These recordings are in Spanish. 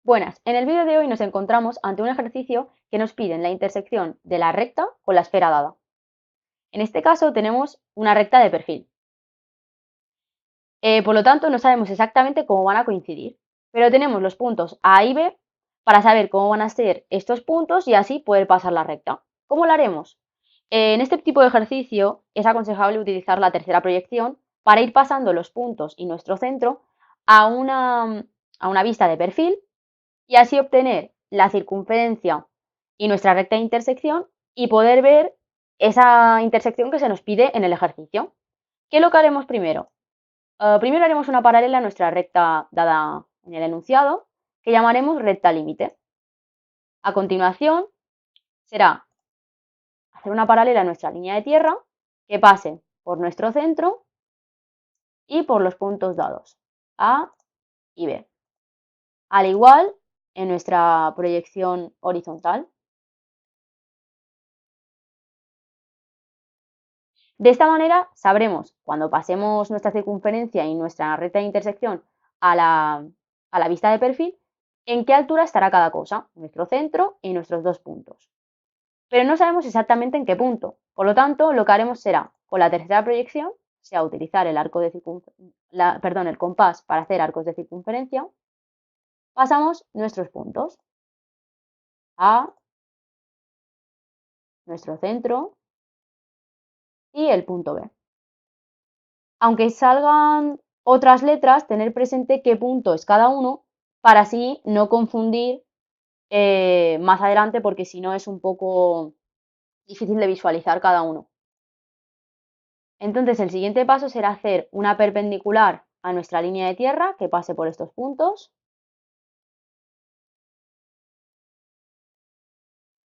Buenas, en el vídeo de hoy nos encontramos ante un ejercicio que nos pide la intersección de la recta con la esfera dada. En este caso tenemos una recta de perfil. Por lo tanto, no sabemos exactamente cómo van a coincidir, pero tenemos los puntos A y B para saber cómo van a ser estos puntos y así poder pasar la recta. ¿Cómo lo haremos? En este tipo de ejercicio es aconsejable utilizar la tercera proyección para ir pasando los puntos y nuestro centro a una vista de perfil y así obtener la circunferencia y nuestra recta de intersección y poder ver esa intersección que se nos pide en el ejercicio. ¿Qué es lo que haremos primero? Primero haremos una paralela a nuestra recta dada en el enunciado, que llamaremos recta límite. A continuación, será hacer una paralela a nuestra línea de tierra que pase por nuestro centro y por los puntos dados, A y B. Al igual en nuestra proyección horizontal. De esta manera sabremos, cuando pasemos nuestra circunferencia y nuestra recta de intersección a la vista de perfil, en qué altura estará cada cosa, nuestro centro y nuestros dos puntos. Pero no sabemos exactamente en qué punto. Por lo tanto, lo que haremos será, con la tercera proyección, sea utilizar el arco de el compás para hacer arcos de circunferencia, pasamos nuestros puntos A, nuestro centro y el punto B. Aunque salgan otras letras, tener presente qué punto es cada uno para así no confundir más adelante, porque si no es un poco difícil de visualizar cada uno. Entonces el siguiente paso será hacer una perpendicular a nuestra línea de tierra que pase por estos puntos.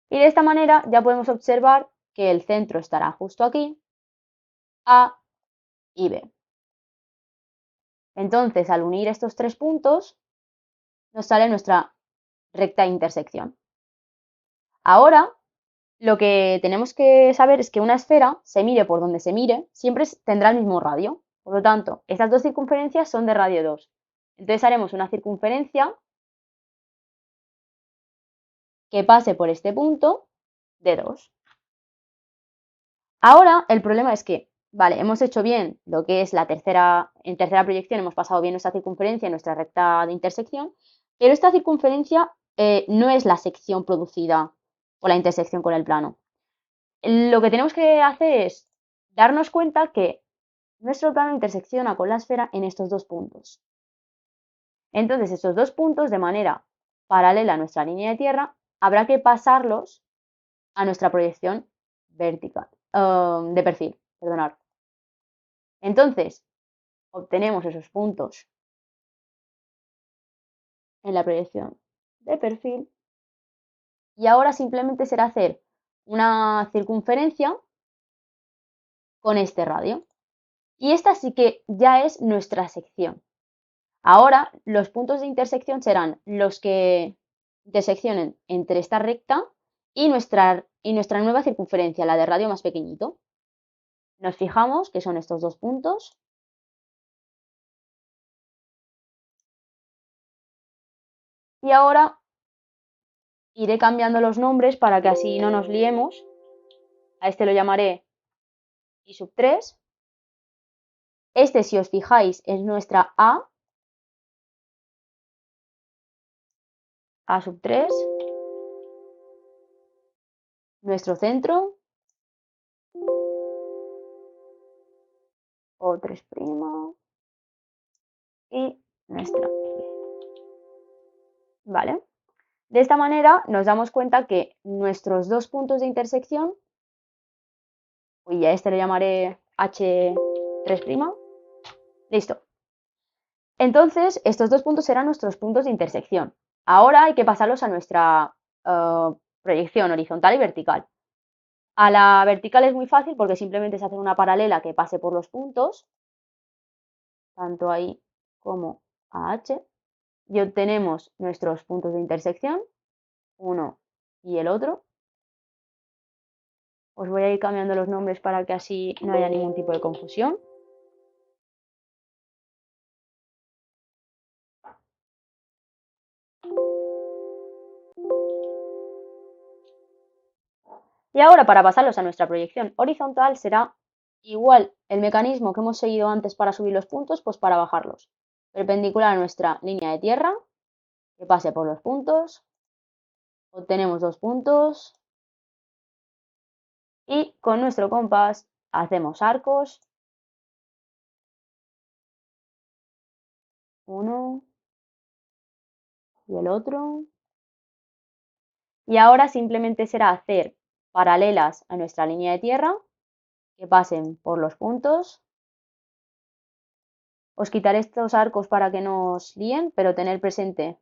Y de esta manera ya podemos observar que el centro estará justo aquí, A y B. Entonces, al unir estos tres puntos, nos sale nuestra recta intersección. Ahora, lo que tenemos que saber es que una esfera, se mire por donde se mire, siempre tendrá el mismo radio. Por lo tanto, estas dos circunferencias son de radio 2. Entonces haremos una circunferencia que pase por este punto de 2. Ahora, el problema es que, vale, hemos hecho bien lo que es en tercera proyección hemos pasado bien nuestra circunferencia y nuestra recta de intersección, pero esta circunferencia no es la sección producida por la intersección con el plano. Lo que tenemos que hacer es darnos cuenta que nuestro plano intersecciona con la esfera en estos dos puntos. Entonces, estos dos puntos, de manera paralela a nuestra línea de tierra, habrá que pasarlos a nuestra proyección vertical, de perfil, perdonad. Entonces, obtenemos esos puntos en la proyección de perfil y ahora simplemente será hacer una circunferencia con este radio. Y esta sí que ya es nuestra sección. Ahora, los puntos de intersección serán los que interseccionen entre esta recta y nuestra nueva circunferencia, la de radio más pequeñito. Nos fijamos que son estos dos puntos. Y ahora iré cambiando los nombres para que así no nos liemos. A este lo llamaré I sub 3. Este, si os fijáis, es nuestra A sub 3. Nuestro centro, O3', y nuestra B. ¿Vale? De esta manera nos damos cuenta que nuestros dos puntos de intersección, y a este le llamaré H3', listo. Entonces, estos dos puntos serán nuestros puntos de intersección. Ahora hay que pasarlos a nuestra proyección horizontal y vertical. A la vertical es muy fácil porque simplemente se hace una paralela que pase por los puntos, tanto ahí como a H, y obtenemos nuestros puntos de intersección, uno y el otro. Os voy a ir cambiando los nombres para que así no haya ningún tipo de confusión. Y ahora para pasarlos a nuestra proyección horizontal será igual el mecanismo que hemos seguido antes para subir los puntos, pues para bajarlos. Perpendicular a nuestra línea de tierra, que pase por los puntos, obtenemos 2 puntos y con nuestro compás hacemos arcos, uno y el otro. Y ahora simplemente será hacer paralelas a nuestra línea de tierra, que pasen por los puntos. Os quitaré estos arcos para que no os líen, pero tener presente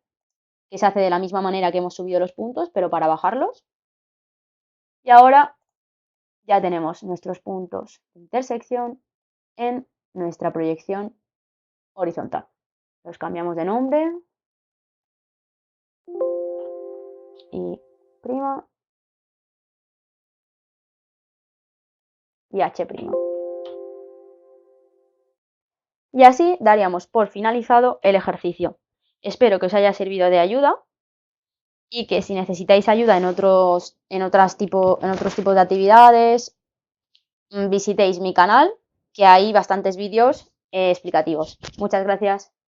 que se hace de la misma manera que hemos subido los puntos, pero para bajarlos. Y ahora ya tenemos nuestros puntos de intersección en nuestra proyección horizontal. Los cambiamos de nombre y' y h'. Y así daríamos por finalizado el ejercicio. Espero que os haya servido de ayuda y que si necesitáis ayuda en otros tipos de actividades, visitéis mi canal, que hay bastantes vídeos explicativos. Muchas gracias.